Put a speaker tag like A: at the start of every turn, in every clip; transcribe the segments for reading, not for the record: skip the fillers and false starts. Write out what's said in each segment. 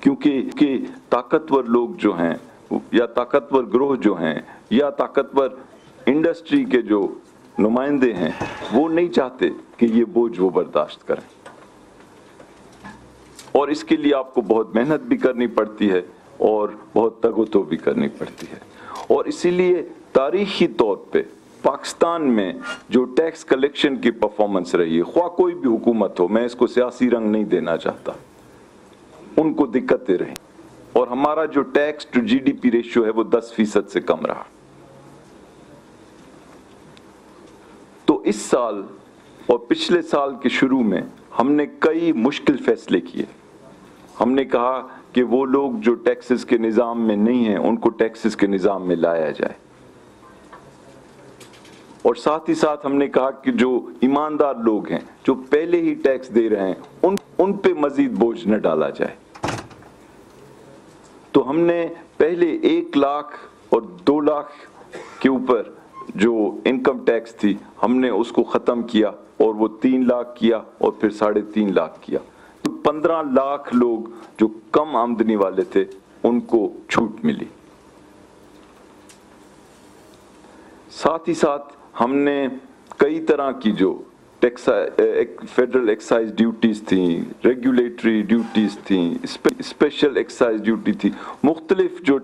A: کیونکہ طاقتور لوگ جو ہیں یا طاقتور گروہ جو ہیں یا طاقتور انڈسٹری کے جو نمائندے ہیں وہ نہیں چاہتے کہ یہ بوجھ وہ برداشت کریں، اور اس کے لیے آپ کو بہت محنت بھی کرنی پڑتی ہے اور بہت تگ و دو بھی کرنی پڑتی ہے. اور اسی لیے تاریخی طور پہ پاکستان میں جو ٹیکس کلیکشن کی پرفارمنس رہی ہے، خواہ کوئی بھی حکومت ہو، میں اس کو سیاسی رنگ نہیں دینا چاہتا، ان کو دقتیں رہیں، اور ہمارا جو tax to G D P ratio ہے وہ 10% سے کم رہا. تو اس سال اور پچھلے سال کے شروع میں ہم نے کئی مشکل فیصلے کیے. ہم نے کہا کہ وہ لوگ جو ٹیکسز کے نظام میں نہیں ہیں ان کو ٹیکسز کے نظام میں لایا جائے، اور ساتھ ہی ساتھ ہم نے کہا کہ جو ایماندار لوگ ہیں جو پہلے ہی ٹیکس دے رہے ہیں ان پہ مزید بوجھ نہ ڈالا جائے. تو ہم نے پہلے 1 لاکھ اور 2 لاکھ کے اوپر جو انکم ٹیکس تھی ہم نے اس کو ختم کیا اور وہ 3 لاکھ کیا اور پھر 3.5 لاکھ کیا. تو 15 لاکھ لوگ جو کم آمدنی والے تھے ان کو چھوٹ ملی. ساتھ ہی ساتھ ہم نے کئی طرح کی جو فیڈرل ایکسائز ڈیوٹیز تھیں، ریگولیٹری ڈیوٹیز تھیں، اسپیشل ایکسائز ڈیوٹی تھی، مختلف جو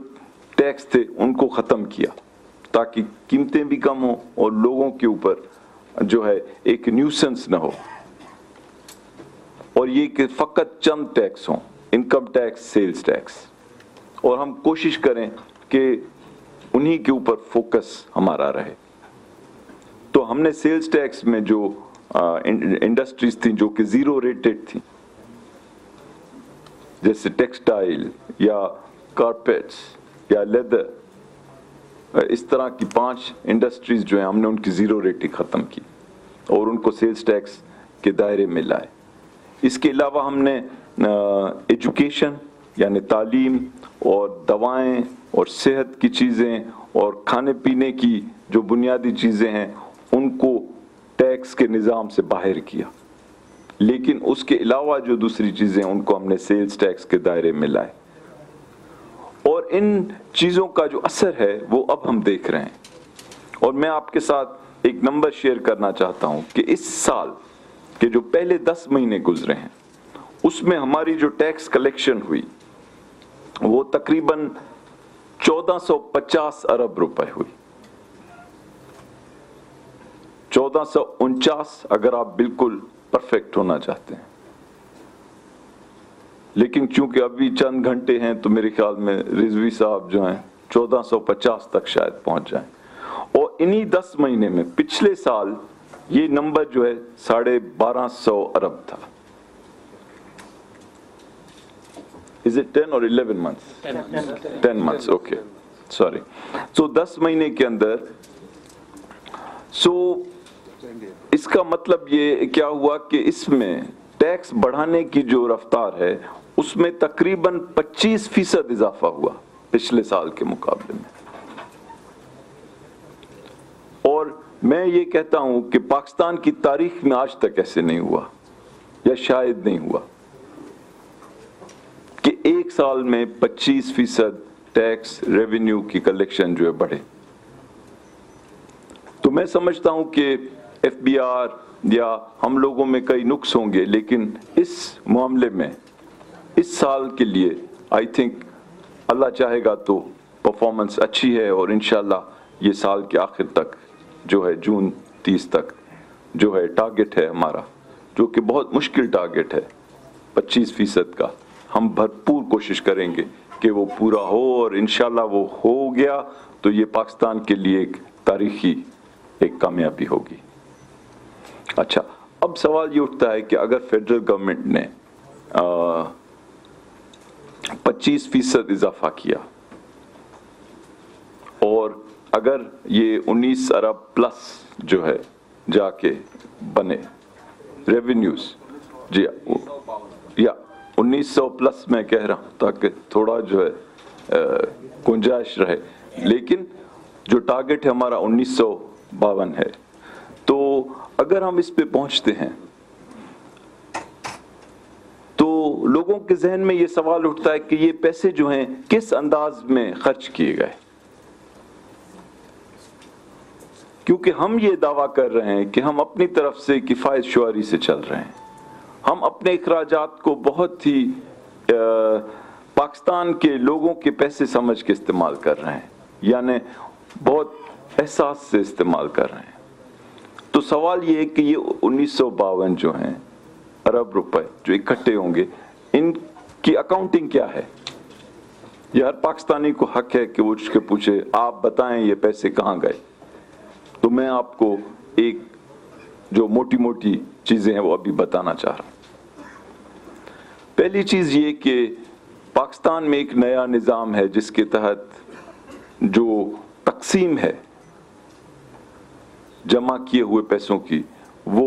A: ٹیکس تھے ان کو ختم کیا تاکہ قیمتیں بھی کم ہوں اور لوگوں کے اوپر جو ہے ایک نیوسنس نہ ہو. اور یہ کہ فقط چند ٹیکس ہوں، انکم ٹیکس، سیلز ٹیکس، اور ہم کوشش کریں کہ انہی کے اوپر فوکس ہمارا رہے. تو ہم نے سیلز ٹیکس میں جو انڈسٹریز تھیں جو کہ 0 ریٹڈ تھیں، جیسے ٹیکسٹائل یا کارپیٹس یا لیدر، اس طرح کی 5 انڈسٹریز جو ہیں ہم نے ان کی 0 ریٹنگ ختم کی اور ان کو سیلز ٹیکس کے دائرے میں لائے. اس کے علاوہ ہم نے ایجوکیشن یعنی تعلیم اور دوائیں اور صحت کی چیزیں اور کھانے پینے کی جو بنیادی چیزیں ہیں ان کو ٹیکس کے نظام سے باہر کیا، لیکن اس کے علاوہ جو دوسری چیزیں ان کو ہم نے سیلز ٹیکس کے دائرے میں لائے. اور ان چیزوں کا جو اثر ہے وہ اب ہم دیکھ رہے ہیں. اور میں آپ کے ساتھ ایک نمبر شیئر کرنا چاہتا ہوں کہ اس سال کے جو پہلے 10 مہینے گزرے ہیں اس میں ہماری جو ٹیکس کلیکشن ہوئی وہ تقریباً 1450 ارب روپے ہوئی. 1449 اگر آپ بالکل پرفیکٹ ہونا چاہتے ہیں، لیکن چونکہ ابھی چند گھنٹے ہیں تو میرے خیال میں رضوی صاحب جو ہیں 1450 تک شاید پہنچ جائیں. اور انہی 10 مہینے میں پچھلے سال یہ نمبر جو ہے 1250 ارب تھا. Is it 10 or 11 months? 10 months, okay. Sorry. So 10 مہینے کے اندر اس کا مطلب یہ کیا ہوا کہ اس میں ٹیکس بڑھانے کی جو رفتار ہے اس میں تقریباً 25% اضافہ ہوا پچھلے سال کے مقابلے میں. اور میں یہ کہتا ہوں کہ پاکستان کی تاریخ میں آج تک ایسے نہیں ہوا یا شاید نہیں ہوا کہ ایک سال میں 25% ٹیکس ریونیو کی کلیکشن جو ہے بڑھے. تو میں سمجھتا ہوں کہ ایف بی آر یا ہم لوگوں میں کئی نقص ہوں گے، لیکن اس معاملے میں اس سال کے لیے آئی تھنک اللہ چاہے گا تو پرفارمنس اچھی ہے، اور انشاءاللہ یہ سال کے آخر تک جو ہے جون 30 تک جو ہے ٹارگٹ ہے ہمارا، جو کہ بہت مشکل ٹارگٹ ہے 25% کا، ہم بھرپور کوشش کریں گے کہ وہ پورا ہو، اور انشاءاللہ وہ ہو گیا تو یہ پاکستان کے لیے ایک تاریخی ایک کامیابی ہوگی. اچھا، اب سوال یہ اٹھتا ہے کہ اگر فیڈرل گورنمنٹ نے 25% اضافہ کیا اور اگر یہ 19 ارب پلس جو ہے جا کے بنے ریونیوز، جی یا 1900 پلس میں کہہ رہا ہوں تاکہ تھوڑا جو ہے گنجائش رہے، لیکن جو ٹارگٹ ہے ہمارا 1952 ہے. تو اگر ہم اس پہ پہنچتے ہیں تو لوگوں کے ذہن میں یہ سوال اٹھتا ہے کہ یہ پیسے جو ہیں کس انداز میں خرچ کیے گئے، کیونکہ ہم یہ دعویٰ کر رہے ہیں کہ ہم اپنی طرف سے کفایت شعاری سے چل رہے ہیں، ہم اپنے اخراجات کو بہت ہی پاکستان کے لوگوں کے پیسے سمجھ کے استعمال کر رہے ہیں، یعنی بہت احساس سے استعمال کر رہے ہیں۔ تو سوال یہ ہے کہ یہ 1952 جو ہیں ارب روپے جو اکٹھے ہوں گے، ان کی اکاؤنٹنگ کیا ہے؟ یہ ہر پاکستانی کو حق ہے کہ وہ اس کے پوچھے آپ بتائیں یہ پیسے کہاں گئے۔ تو میں آپ کو ایک جو موٹی موٹی چیزیں ہیں وہ ابھی بتانا چاہ رہا ہوں۔ پہلی چیز یہ کہ پاکستان میں ایک نیا نظام ہے جس کے تحت جو تقسیم ہے جمع کیے ہوئے پیسوں کی، وہ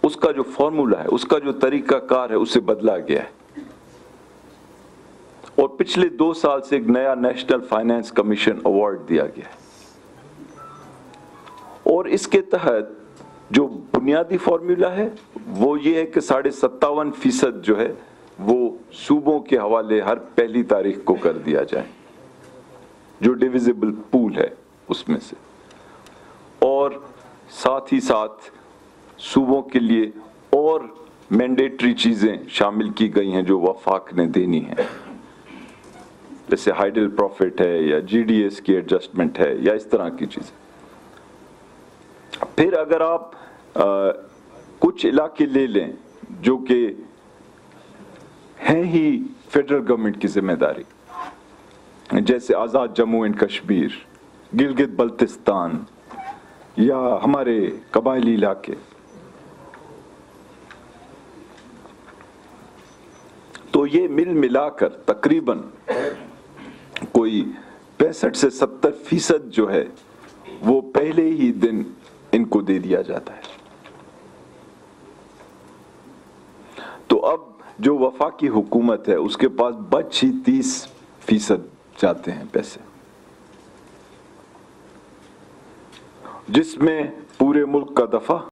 A: اس کا جو فارمولا ہے، اس کا جو طریقہ کار ہے، اسے بدلا گیا ہے، اور پچھلے 2 سال سے ایک نیا نیشنل فائنانس کمیشن ایوارڈ دیا گیا ہے، اور اس کے تحت جو بنیادی فارمولا ہے وہ یہ ہے کہ 57.5% جو ہے وہ صوبوں کے حوالے ہر پہلی تاریخ کو کر دیا جائے، جو ڈیویزیبل پول ہے اس میں سے، اور ساتھ ہی ساتھ صوبوں کے لیے اور مینڈیٹری چیزیں شامل کی گئی ہیں جو وفاق نے دینی ہیں، جیسے ہائیڈل پروفٹ ہے یا جی ڈی ایس کی ایڈجسٹمنٹ ہے یا اس طرح کی چیزیں۔ پھر اگر آپ کچھ علاقے لے لیں جو کہ ہیں ہی فیڈرل گورنمنٹ کی ذمہ داری، جیسے آزاد جموں اینڈ کشمیر، گلگت بلتستان یا ہمارے قبائلی علاقے، تو یہ مل ملا کر تقریباً کوئی 65 سے 70% جو ہے وہ پہلے ہی دن ان کو دے دیا جاتا ہے۔ تو اب جو وفاقی حکومت ہے اس کے پاس بچ ہی 30% جاتے ہیں پیسے، جس میں پورے ملک کا دفع